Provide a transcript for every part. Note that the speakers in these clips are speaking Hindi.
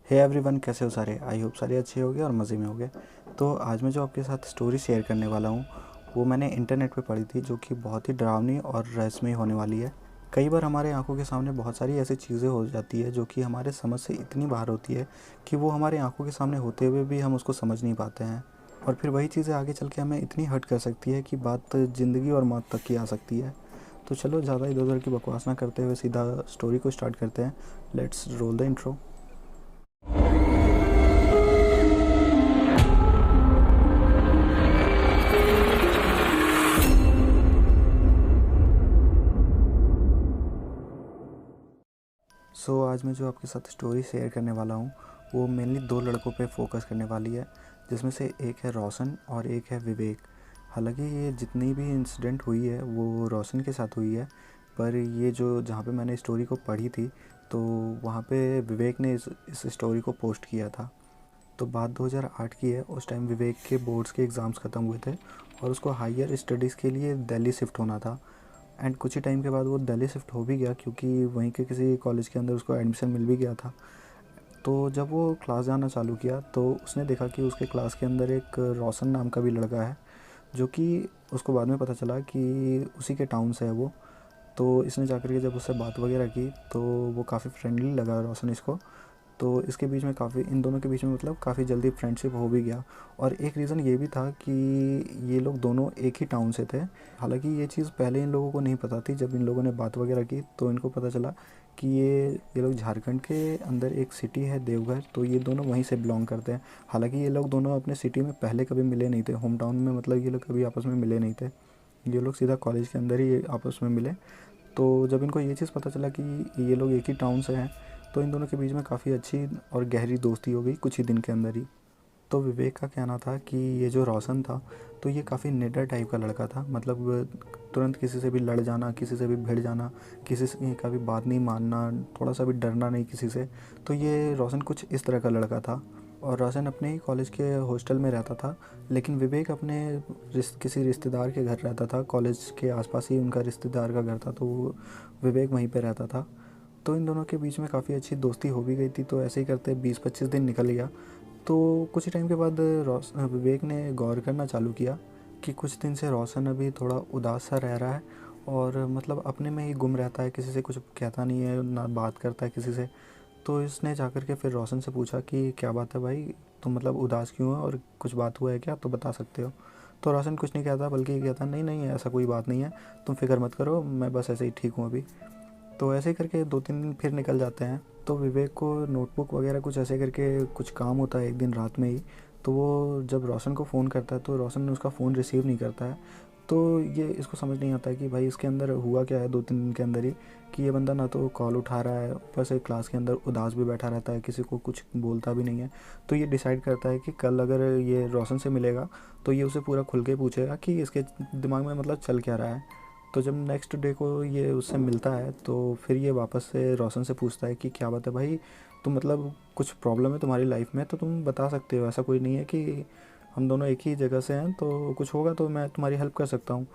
हे एवरीवन, कैसे हो सारे। आई होप सारे अच्छे होंगे और मज़े में होंगे। तो आज मैं जो आपके साथ स्टोरी शेयर करने वाला हूँ वो मैंने इंटरनेट पे पढ़ी थी, जो कि बहुत ही डरावनी और रहस्यमयी होने वाली है। कई बार हमारे आंखों के सामने बहुत सारी ऐसी चीज़ें हो जाती है जो कि हमारे समझ से इतनी बाहर होती है कि वो हमारे आंखों के सामने होते हुए भी हम उसको समझ नहीं पाते हैं। और फिर वही चीज़ें आगे चल के हमें इतनी हर्ट कर सकती है कि बात ज़िंदगी और मौत तक की आ सकती है। तो चलो ज़्यादा इधर उधर की बकवास ना करते हुए सीधा स्टोरी को स्टार्ट करते हैं। Let's roll the intro. आज मैं जो आपके साथ स्टोरी शेयर करने वाला हूँ वो मेनली दो लड़कों पे फोकस करने वाली है, जिसमें से एक है रोशन और एक है विवेक। हालांकि ये जितनी भी इंसिडेंट हुई है वो रोशन के साथ हुई है, पर ये जो जहाँ पे मैंने स्टोरी को पढ़ी थी तो वहाँ पे विवेक ने इस स्टोरी को पोस्ट किया था। तो बात 2008 की है। उस टाइम विवेक के बोर्ड्स के एग्ज़ाम्स ख़त्म हुए थे और उसको हायर स्टडीज़ के लिए दिल्ली शिफ्ट होना था। एंड कुछ ही टाइम के बाद वो दिल्ली शिफ्ट हो भी गया, क्योंकि वहीं के किसी कॉलेज के अंदर उसको एडमिशन मिल भी गया था। तो जब वो क्लास जाना चालू किया तो उसने देखा कि उसके क्लास के अंदर एक रोशन नाम का भी लड़का है, जो कि उसको बाद में पता चला कि उसी के टाउन से है वो। तो इसने जाकर के जब उससे बात वगैरह की तो वो काफ़ी फ्रेंडली लगा रोशन इसको। तो इसके बीच में काफ़ी, इन दोनों के बीच में मतलब काफ़ी जल्दी फ्रेंडशिप हो भी गया। और एक रीज़न ये भी था कि ये लोग दोनों एक ही टाउन से थे। हालांकि ये चीज़ पहले इन लोगों को नहीं पता थी। जब इन लोगों ने बात वगैरह की तो इनको पता चला कि ये लोग झारखंड के अंदर एक सिटी है देवघर, तो ये दोनों वहीं से बिलोंग करते हैं। हालांकि ये लोग दोनों अपने सिटी में पहले कभी मिले नहीं थे, होम टाउन में मतलब ये लोग कभी आपस में मिले नहीं थे। ये लोग सीधा कॉलेज के अंदर ही आपस में मिले। तो जब इनको ये चीज़ पता चला कि ये लोग एक ही टाउन से हैं तो इन दोनों के बीच में काफ़ी अच्छी और गहरी दोस्ती हो गई कुछ ही दिन के अंदर ही। तो विवेक का कहना था कि ये जो रोशन था तो ये काफ़ी निडर टाइप का लड़का था। मतलब तुरंत किसी से भी लड़ जाना, किसी से भी भिड़ जाना, किसी से का भी बात नहीं मानना, थोड़ा सा भी डरना नहीं किसी से। तो ये रोशन कुछ इस तरह का लड़का था। और रोशन अपने ही कॉलेज के हॉस्टल में रहता था, लेकिन विवेक अपने किसी रिश्तेदार के घर रहता था। कॉलेज के आसपास ही उनका रिश्तेदार का घर था, तो विवेक वहीं पे रहता था। तो इन दोनों के बीच में काफ़ी अच्छी दोस्ती हो भी गई थी। तो ऐसे ही करते 20-25 दिन निकल गया। तो कुछ ही टाइम के बाद विवेक ने गौर करना चालू किया कि कुछ दिन से रोशन अभी थोड़ा उदास सा रह रहा है और मतलब अपने में ही गुम रहता है, किसी से कुछ कहता नहीं है, ना बात करता है किसी से। तो इसने जाकर के फिर रोशन से पूछा कि क्या बात है भाई, तुम मतलब उदास क्यों है और कुछ बात हुआ है क्या, तो बता सकते हो। तो रोशन कुछ नहीं कहता, बल्कि ये कहता नहीं नहीं ऐसा कोई बात नहीं है, तुम फिक्र मत करो, मैं बस ऐसे ही ठीक हूँ अभी। तो ऐसे ही करके 2-3 दिन फिर निकल जाते हैं। तो विवेक को नोटबुक वगैरह कुछ ऐसे करके कुछ काम होता है एक दिन रात में ही। तो वो जब रोशन को फ़ोन करता है तो रोशन उसका फ़ोन रिसीव नहीं करता है। तो ये इसको समझ नहीं आता है कि भाई इसके अंदर हुआ क्या है 2-3 दिन के अंदर ही, कि ये बंदा ना तो कॉल उठा रहा है, ऊपर से क्लास के अंदर उदास भी बैठा रहता है, किसी को कुछ बोलता भी नहीं है। तो ये डिसाइड करता है कि कल अगर ये रोशन से मिलेगा तो ये उसे पूरा खुल के पूछेगा कि इसके दिमाग में मतलब चल क्या रहा है। तो जब नेक्स्ट डे को ये उससे मिलता है तो फिर ये वापस से रोशन से पूछता है कि क्या बात है भाई, तुम मतलब कुछ प्रॉब्लम है तुम्हारी लाइफ में तो तुम बता सकते हो, ऐसा कोई नहीं है कि हम दोनों एक ही जगह से हैं, तो कुछ होगा तो मैं तुम्हारी हेल्प कर सकता हूँ।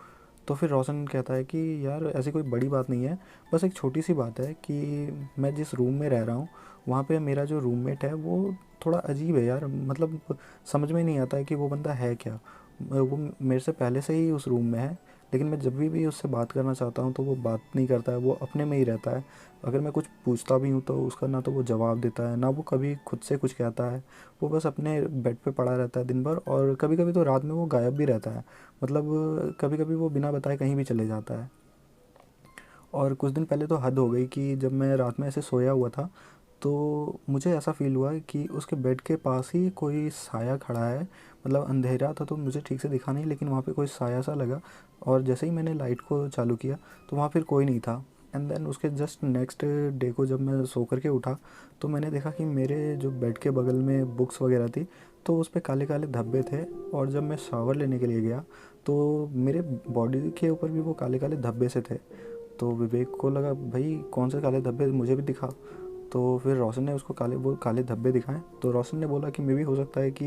तो फिर रोशन कहता है कि यार ऐसी कोई बड़ी बात नहीं है, बस एक छोटी सी बात है कि मैं जिस रूम में रह रहा हूँ वहाँ पे मेरा जो रूममेट है वो थोड़ा अजीब है यार। मतलब समझ में नहीं आता है कि वो बंदा है क्या। वो मेरे से पहले से ही उस रूम में है, लेकिन मैं जब भी उससे बात करना चाहता हूँ तो वो बात नहीं करता है, वो अपने में ही रहता है। अगर मैं कुछ पूछता भी हूँ तो उसका ना तो वो जवाब देता है, ना वो कभी खुद से कुछ कहता है। वो बस अपने बेड पे पड़ा रहता है दिन भर, और कभी कभी तो रात में वो गायब भी रहता है। मतलब कभी कभी वो बिना बताए कहीं भी चले जाता है। और कुछ दिन पहले तो हद हो गई कि जब मैं रात में ऐसे सोया हुआ था तो मुझे ऐसा फ़ील हुआ कि उसके बेड के पास ही कोई साया खड़ा है। मतलब अंधेरा था तो मुझे ठीक से दिखा नहीं, लेकिन वहाँ पे कोई साया सा लगा। और जैसे ही मैंने लाइट को चालू किया तो वहाँ फिर कोई नहीं था। एंड देन उसके जस्ट नेक्स्ट डे को जब मैं सो कर के उठा तो मैंने देखा कि मेरे जो बेड के बगल में बुक्स वगैरह थी तो उस पर काले काले धब्बे थे। और जब मैं शावर लेने के लिए गया तो मेरे बॉडी के ऊपर भी वो काले काले धब्बे से थे। तो विवेक को लगा भाई कौन से काले धब्बे, मुझे भी दिखा। तो फिर रोशन ने उसको वो काले धब्बे दिखाए। तो रोशन ने बोला कि मे भी हो सकता है कि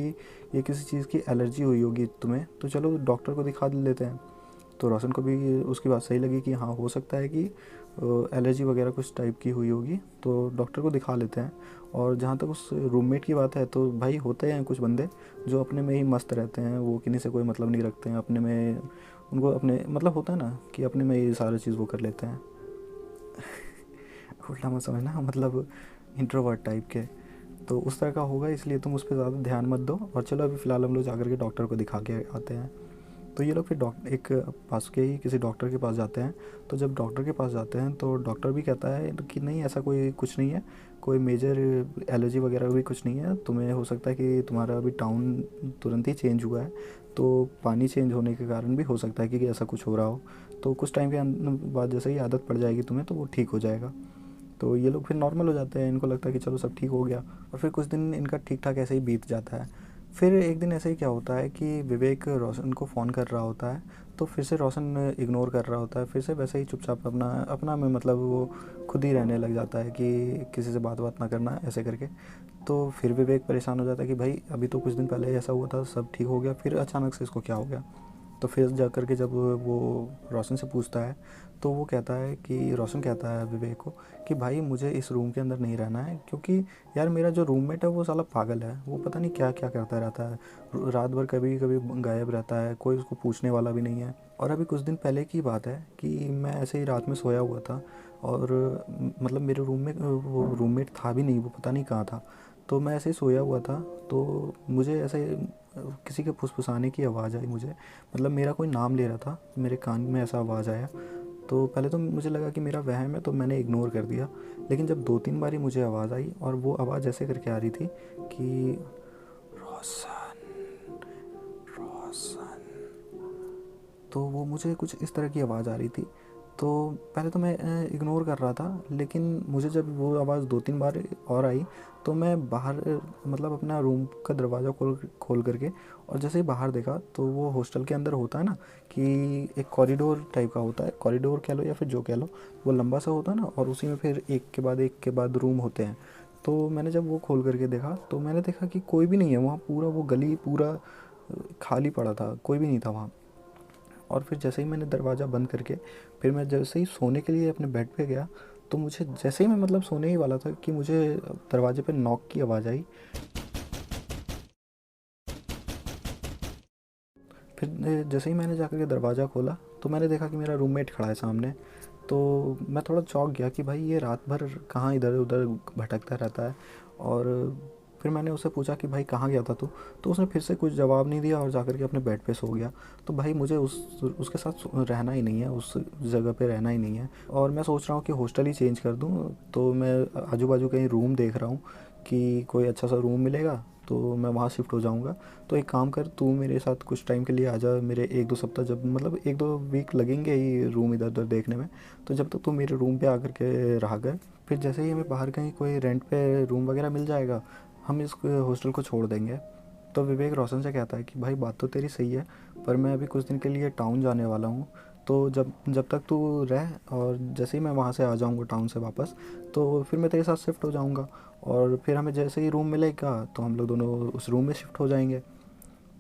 ये किसी चीज़ की एलर्जी हुई होगी तुम्हें, तो चलो डॉक्टर को दिखा लेते हैं। तो रोशन को भी उसकी बात सही लगी कि हाँ हो सकता है कि एलर्जी वगैरह कुछ टाइप की हुई होगी, तो डॉक्टर को दिखा लेते हैं। और जहाँ तक उस रूममेट की बात है, तो भाई होते हैं कुछ बंदे जो अपने में ही मस्त रहते हैं, वो किसी से कोई मतलब नहीं रखते हैं, अपने में उनको अपने मतलब होता है ना कि अपने में ये सारी चीज़ वो कर लेते हैं। उल्टा मत समझना, मतलब इंट्रोवर्ट टाइप के। तो उस तरह का होगा, इसलिए तुम उस पर ज़्यादा ध्यान मत दो। और चलो अभी फ़िलहाल हम लोग जाकर के डॉक्टर को दिखा के आते हैं। तो ये लोग फिर एक पास के ही किसी डॉक्टर के पास जाते हैं। तो जब डॉक्टर के पास जाते हैं तो डॉक्टर भी कहता है कि नहीं ऐसा कोई कुछ नहीं है, कोई मेजर एलर्जी वगैरह भी कुछ नहीं है, तुम्हें हो सकता है कि तुम्हारा अभी टाउन तुरंत ही चेंज हुआ है, तो पानी चेंज होने के कारण भी हो सकता है कि ऐसा कुछ हो रहा हो। तो कुछ टाइम के बाद जैसे ही आदत पड़ जाएगी तुम्हें, तो वो ठीक हो जाएगा। तो ये लोग फिर नॉर्मल हो जाते हैं, इनको लगता है कि चलो सब ठीक हो गया। और फिर कुछ दिन इनका ठीक ठाक ऐसे ही बीत जाता है। फिर एक दिन ऐसे ही क्या होता है कि विवेक रोशन को फ़ोन कर रहा होता है, तो फिर से रोशन इग्नोर कर रहा होता है, फिर से वैसे ही चुपचाप अपना अपना में मतलब वो खुद ही रहने लग जाता है कि किसी से बात ना करना ऐसे करके। तो फिर विवेक परेशान हो जाता है कि भाई अभी तो कुछ दिन पहले ऐसा हुआ था, सब ठीक हो गया, फिर अचानक से इसको क्या हो गया। तो फिर जा कर के जब वो रोशन से पूछता है, तो वो कहता है कि रोशन कहता है विवेक को कि भाई मुझे इस रूम के अंदर नहीं रहना है, क्योंकि यार मेरा जो रूममेट है वो साला पागल है, वो पता नहीं क्या क्या करता रहता है, रात भर कभी कभी गायब रहता है, कोई उसको पूछने वाला भी नहीं है। और अभी कुछ दिन पहले की बात है कि मैं ऐसे ही रात में सोया हुआ था, और मतलब मेरे रूम में वो रूममेट था भी नहीं, वो पता नहीं कहाँ था। तो मैं ऐसे ही सोया हुआ था, तो मुझे ऐसे किसी के फुसफुसाने की आवाज़ आई मुझे, मतलब मेरा कोई नाम ले रहा था, मेरे कान में ऐसा आवाज़ आया। तो पहले तो मुझे लगा कि मेरा वहम है, तो मैंने इग्नोर कर दिया। लेकिन जब 2-3 बारी मुझे आवाज़ आई, और वो आवाज़ ऐसे करके आ रही थी कि रोशन, रोशन, तो वो मुझे कुछ इस तरह की आवाज़ आ रही थी। तो पहले तो मैं इग्नोर कर रहा था, लेकिन मुझे जब वो आवाज़ 2-3 बार और आई, तो मैं बाहर मतलब अपना रूम का दरवाज़ा खोल करके, और जैसे ही बाहर देखा, तो वो हॉस्टल के अंदर होता है ना कि एक कॉरिडोर टाइप का होता है, कॉरिडोर कह लो या फिर जो कह लो, वो लंबा सा होता है ना, और उसी में फिर एक के बाद रूम होते हैं। तो मैंने जब वो खोल करके देखा, तो मैंने देखा कि कोई भी नहीं है वहाँ, पूरा वो गली पूरा खाली पड़ा था, कोई भी नहीं था वहाँ। और फिर जैसे ही मैंने दरवाज़ा बंद करके, फिर मैं जैसे ही सोने के लिए अपने बेड पे गया, तो मुझे जैसे ही मैं मतलब सोने ही वाला था कि मुझे दरवाजे पे नॉक की आवाज़ आई। फिर जैसे ही मैंने जाकर के दरवाज़ा खोला, तो मैंने देखा कि मेरा रूममेट खड़ा है सामने। तो मैं थोड़ा चौंक गया कि भाई ये रात भर कहाँ इधर उधर भटकता रहता है। और फिर मैंने उससे पूछा कि भाई कहाँ गया था तू। तो उसने फिर से कुछ जवाब नहीं दिया और जाकर के अपने बेड पे सो गया। तो भाई मुझे उसके साथ रहना ही नहीं है, उस जगह पे रहना ही नहीं है। और मैं सोच रहा हूँ कि हॉस्टल ही चेंज कर दूँ। तो मैं आजू बाजू कहीं रूम देख रहा हूँ कि कोई अच्छा सा रूम मिलेगा, तो मैं वहाँ शिफ्ट हो जाऊँगा। तो एक काम कर, तू मेरे साथ कुछ टाइम के लिए आ जा, मेरे 1-2 सप्ताह, जब मतलब 1-2 वीक लगेंगे ही रूम इधर उधर देखने में। तो जब तक तू मेरे रूम पे आकर के रहा कर, फिर जैसे ही हमें बाहर कहीं कोई रेंट पे रूम वगैरह मिल जाएगा, हम इस हॉस्टल को छोड़ देंगे। तो विवेक रोशन से कहता है कि भाई बात तो तेरी सही है, पर मैं अभी कुछ दिन के लिए टाउन जाने वाला हूँ। तो जब जब तक तू रह, और जैसे ही मैं वहाँ से आ जाऊँगा टाउन से वापस, तो फिर मैं तेरे साथ शिफ्ट हो जाऊँगा। और फिर हमें जैसे ही रूम मिलेगा, तो हम लोग दोनों उस रूम में शिफ्ट हो जाएंगे।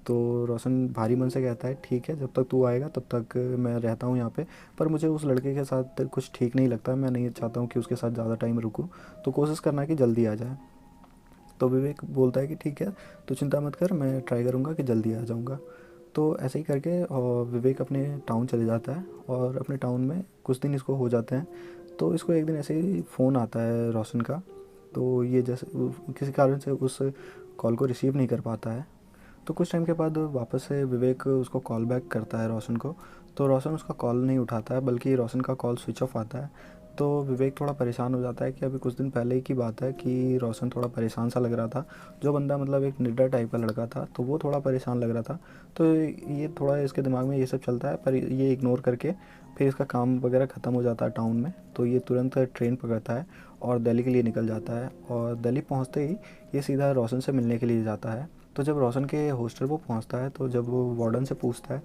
तो रोशन भारी मन से कहता है ठीक है, जब तक तू आएगा तब तक मैं रहता हूँ यहाँ पे। पर मुझे उस लड़के के साथ कुछ ठीक नहीं लगता, मैं नहीं चाहता हूँ कि उसके साथ ज़्यादा टाइम रुकूँ। तो कोशिश करना कि जल्दी आ जाए। तो विवेक बोलता है कि ठीक है, तो चिंता मत कर, मैं ट्राई करूँगा कि जल्दी आ जाऊँगा। तो ऐसे ही करके और विवेक अपने टाउन चले जाता है, और अपने टाउन में कुछ दिन इसको हो जाते हैं। तो इसको एक दिन ऐसे ही फ़ोन आता है रोशन का। तो ये जैसे किसी कारण से उस कॉल को रिसीव नहीं कर पाता है। तो कुछ टाइम के बाद वापस से विवेक उसको कॉल बैक करता है रोशन को। तो रोशन उसका कॉल नहीं उठाता है, बल्कि रोशन का कॉल स्विच ऑफ आता है। तो विवेक थोड़ा परेशान हो जाता है कि अभी कुछ दिन पहले ही की बात है कि रोशन थोड़ा परेशान सा लग रहा था। जो बंदा मतलब एक निडर टाइप का लड़का था, तो वो थोड़ा परेशान लग रहा था। तो ये थोड़ा इसके दिमाग में ये सब चलता है, पर ये इग्नोर करके फिर इसका काम वगैरह ख़त्म हो जाता है टाउन में। तो ये तुरंत ट्रेन पकड़ता है और दिल्ली के लिए निकल जाता है। और दिल्ली पहुँचते ही ये सीधा रोशन से मिलने के लिए जाता है। तो जब रोशन के हॉस्टल वो पहुंचता है, तो जब वो वार्डन से पूछता है,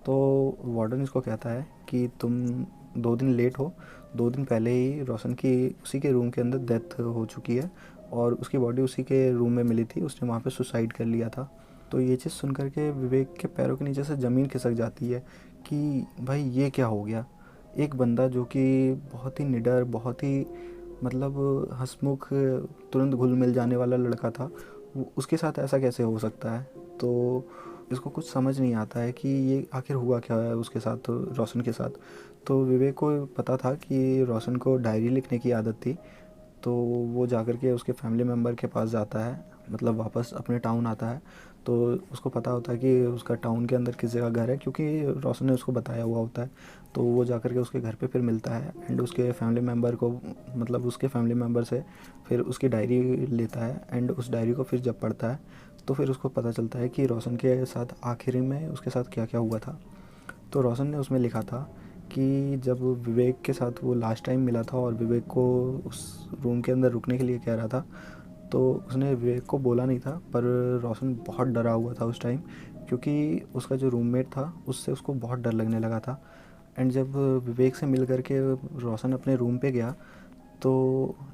तो वार्डन इसको कहता है कि तुम 2 दिन लेट हो। 2 दिन पहले ही रोशन की उसी के रूम के अंदर डेथ हो चुकी है, और उसकी बॉडी उसी के रूम में मिली थी, उसने वहाँ पे सुसाइड कर लिया था। तो ये चीज़ सुन कर के विवेक के पैरों के नीचे से ज़मीन खिसक जाती है कि भाई ये क्या हो गया। एक बंदा जो कि बहुत ही निडर, बहुत ही मतलब हंसमुख, तुरंत घुल मिल जाने वाला लड़का था, उसके साथ ऐसा कैसे हो सकता है। तो इसको कुछ समझ नहीं आता है कि ये आखिर हुआ क्या है उसके साथ, तो रोशन के साथ। तो विवेक को पता था कि रोशन को डायरी लिखने की आदत थी, तो वो जाकर के उसके फैमिली मेम्बर के पास जाता है, मतलब वापस अपने टाउन आता है। तो उसको पता होता है कि उसका टाउन के अंदर किस जगह घर है, क्योंकि रोशन ने उसको बताया हुआ होता है। तो वो जाकर के उसके घर पे फिर मिलता है एंड उसके फैमिली मेम्बर को, मतलब उसके फैमिली मेम्बर से फिर उसकी डायरी लेता है एंड उस डायरी को फिर जब पढ़ता है तो फिर उसको पता चलता है कि रोशन के साथ आखिरी में उसके साथ क्या क्या हुआ था। तो रोशन ने उसमें लिखा था कि जब विवेक के साथ वो लास्ट टाइम मिला था और विवेक को उस रूम के अंदर रुकने के लिए कह रहा था, तो उसने विवेक को बोला नहीं था, पर रोशन बहुत डरा हुआ था उस टाइम, क्योंकि उसका जो रूममेट था उससे उसको बहुत डर लगने लगा था। एंड जब विवेक से मिल कर के रोशन अपने रूम पे गया तो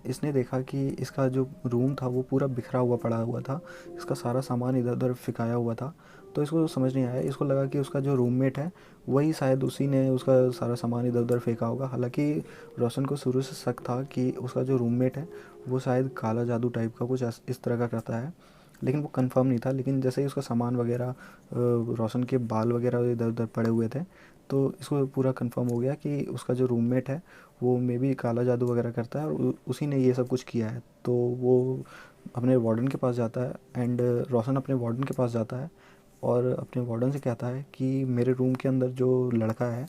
इसने देखा कि इसका जो रूम था वो पूरा बिखरा हुआ पड़ा हुआ था, इसका सारा सामान इधर उधर फिकाया हुआ था। तो इसको समझ नहीं आया, इसको लगा कि उसका जो रूममेट है वही शायद उसी ने उसका सारा सामान इधर उधर फेंका होगा। हालांकि रोशन को शुरू से शक था कि उसका जो रूममेट है वो शायद काला जादू टाइप का कुछ इस तरह का करता है, लेकिन वो कंफर्म नहीं था। लेकिन जैसे ही उसका सामान वगैरह, रोशन के बाल वगैरह इधर उधर पड़े हुए थे, तो इसको पूरा कंफर्म हो गया कि उसका जो रूममेट है वो मे बी काला जादू वगैरह करता है और उसी ने ये सब कुछ किया है। तो वो अपने वार्डन के पास जाता है एंड रोशन अपने वार्डन के पास जाता है और अपने वार्डन से कहता है कि मेरे रूम के अंदर जो लड़का है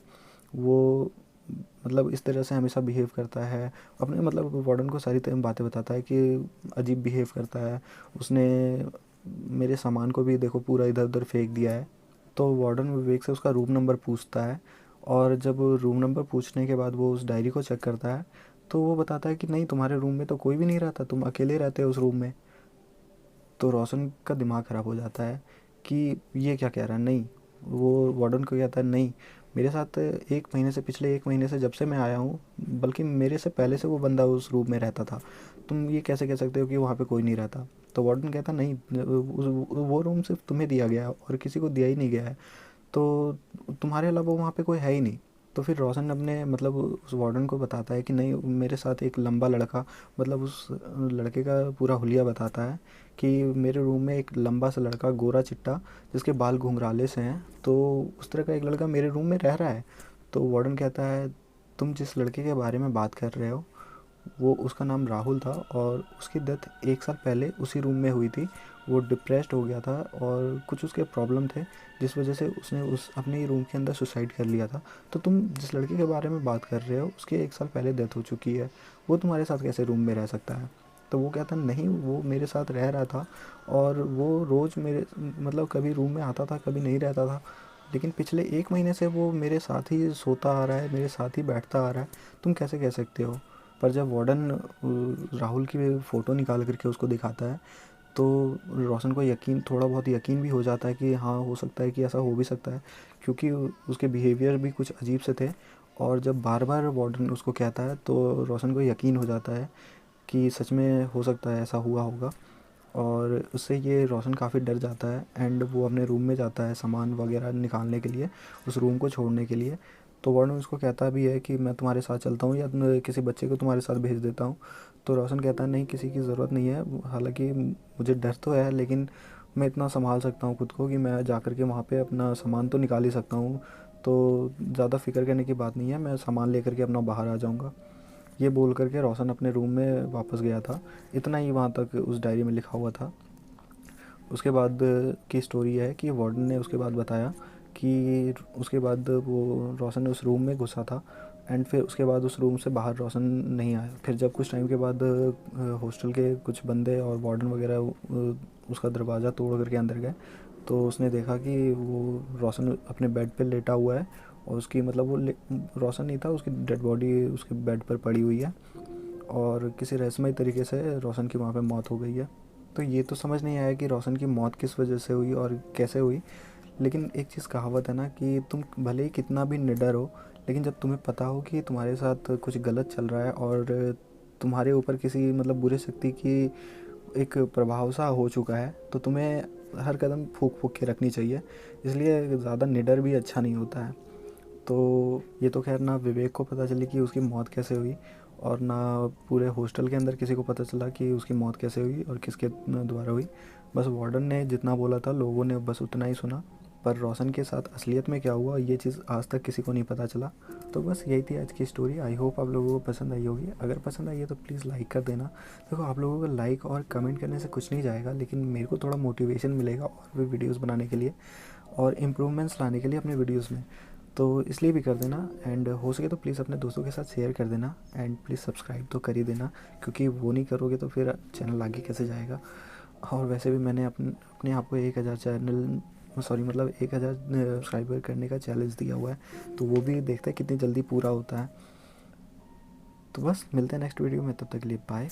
वो मतलब इस तरह से हमेशा बिहेव करता है। अपने मतलब वार्डन को सारी बातें बताता है कि अजीब बिहेव करता है, उसने मेरे सामान को भी देखो पूरा इधर उधर फेंक दिया है। तो वार्डन विवेक से उसका रूम नंबर पूछता है और जब रूम नंबर पूछने के बाद वो उस डायरी को चेक करता है तो वो बताता है कि नहीं, तुम्हारे रूम में तो कोई भी नहीं रहता, तुम अकेले रहते हो उस रूम में। तो रोशन का दिमाग ख़राब हो जाता है कि ये क्या कह रहा है। नहीं, वो वार्डन को कहता है नहीं, मेरे साथ एक महीने से, पिछले एक महीने से जब से मैं आया हूँ, बल्कि मेरे से पहले से वो बंदा उस रूम में रहता था, तुम ये कैसे कह सकते हो कि वहाँ पे कोई नहीं रहता। तो वार्डन कहता नहीं, वो रूम सिर्फ तुम्हें दिया गया है और किसी को दिया ही नहीं गया है, तो तुम्हारे अलावा वहाँ पे कोई है ही नहीं। तो फिर रोशन अपने मतलब उस वार्डन को बताता है कि नहीं, मेरे साथ एक लंबा लड़का, मतलब उस लड़के का पूरा हुलिया बताता है कि मेरे रूम में एक लंबा सा लड़का, गोरा चिट्टा, जिसके बाल घुंघराले से हैं, तो उस तरह का एक लड़का मेरे रूम में रह रहा है। तो वार्डन कहता है तुम जिस लड़के के बारे में बात कर रहे हो वो, उसका नाम राहुल था और उसकी डेथ एक साल पहले उसी रूम में हुई थी। वो डिप्रेस्ड हो गया था और कुछ उसके प्रॉब्लम थे जिस वजह से उसने उस अपने ही रूम के अंदर सुसाइड कर लिया था। तो तुम जिस लड़के के बारे में बात कर रहे हो उसके एक साल पहले डेथ हो चुकी है, वो तुम्हारे साथ कैसे रूम में रह सकता है। तो वो कहता नहीं, वो मेरे साथ रह रहा था और वो रोज़ मेरे मतलब कभी रूम में आता था कभी नहीं रहता था, लेकिन पिछले एक महीने से वो मेरे साथ ही सोता आ रहा है, मेरे साथ ही बैठता आ रहा है, तुम कैसे कह सकते हो। पर जब वार्डन राहुल की फ़ोटो निकाल करके उसको दिखाता है तो रोशन को यकीन, थोड़ा बहुत यकीन भी हो जाता है कि हाँ, हो सकता है कि ऐसा हो भी सकता है, क्योंकि उसके बिहेवियर भी कुछ अजीब से थे। और जब बार बार वार्डन उसको कहता है तो रोशन को यकीन हो जाता है कि सच में हो सकता है ऐसा हुआ होगा। और उससे ये रोशन काफ़ी डर जाता है एंड वो अपने रूम में जाता है सामान वगैरह निकालने के लिए, उस रूम को छोड़ने के लिए। तो वार्डन उसको कहता भी है कि मैं तुम्हारे साथ चलता हूँ या किसी बच्चे को तुम्हारे साथ भेज देता हूँ। तो रोशन कहता है नहीं, किसी की ज़रूरत नहीं है, हालांकि मुझे डर तो है लेकिन मैं इतना संभाल सकता हूँ खुद को कि मैं जा कर के वहाँ पे अपना सामान तो निकाल ही सकता हूँ, तो ज़्यादा फिक्र करने की बात नहीं है, मैं सामान लेकर के अपना बाहर आ जाऊँगा। ये बोल कर के रोशन अपने रूम में वापस गया था। इतना ही वहाँ तक उस डायरी में लिखा हुआ था। उसके बाद की स्टोरी है कि वार्डन ने उसके बाद बताया कि उसके बाद वो रोशन उस रूम में घुसा था एंड फिर उसके बाद उस रूम से बाहर रोशन नहीं आया। फिर जब कुछ टाइम के बाद हॉस्टल के कुछ बंदे और वार्डन वगैरह उसका दरवाज़ा तोड़ करके अंदर गए तो उसने देखा कि वो रोशन अपने बेड पे लेटा हुआ है और उसकी मतलब वो रोशन नहीं था, उसकी डेड बॉडी उसके बेड पर पड़ी हुई है और किसी रहस्यमय तरीके से रोशन की वहाँ पे मौत हो गई है। तो ये तो समझ नहीं आया कि रोशन की मौत किस वजह से हुई और कैसे हुई, लेकिन एक चीज़ कहावत है ना कि तुम भले ही कितना भी निडर हो, लेकिन जब तुम्हें पता हो कि तुम्हारे साथ कुछ गलत चल रहा है और तुम्हारे ऊपर किसी मतलब बुरी शक्ति की एक प्रभाव सा हो चुका है, तो तुम्हें हर कदम फूँक फूँक के रखनी चाहिए, इसलिए ज़्यादा निडर भी अच्छा नहीं होता है। तो ये तो खैर ना विवेक को पता चली कि उसकी मौत कैसे हुई, और ना पूरे हॉस्टल के अंदर किसी को पता चला कि उसकी मौत कैसे हुई और किसके द्वारा हुई। बस वार्डन ने जितना बोला था लोगों ने बस उतना ही सुना, पर रोशन के साथ असलियत में क्या हुआ ये चीज़ आज तक किसी को नहीं पता चला। तो बस यही थी आज की स्टोरी। आई होप आप लोगों को पसंद आई होगी। अगर पसंद आई है तो प्लीज़ लाइक कर देना। देखो, आप लोगों को लाइक और कमेंट करने से कुछ नहीं जाएगा, लेकिन मेरे को थोड़ा मोटिवेशन मिलेगा और भी वीडियोज़ बनाने के लिए और इम्प्रूवमेंट्स लाने के लिए अपने वीडियोज़ में। तो इसलिए भी कर देना, एंड हो सके तो प्लीज़ अपने दोस्तों के साथ शेयर कर देना, एंड प्लीज़ सब्सक्राइब तो कर ही देना, क्योंकि वो नहीं करोगे तो फिर चैनल आगे कैसे जाएगा। और वैसे भी मैंने अपने आप को 1000 सब्सक्राइबर करने का चैलेंज दिया हुआ है, तो वो भी देखते हैं कितनी जल्दी पूरा होता है। तो बस मिलते हैं नेक्स्ट वीडियो में, तब तक के लिए बाय।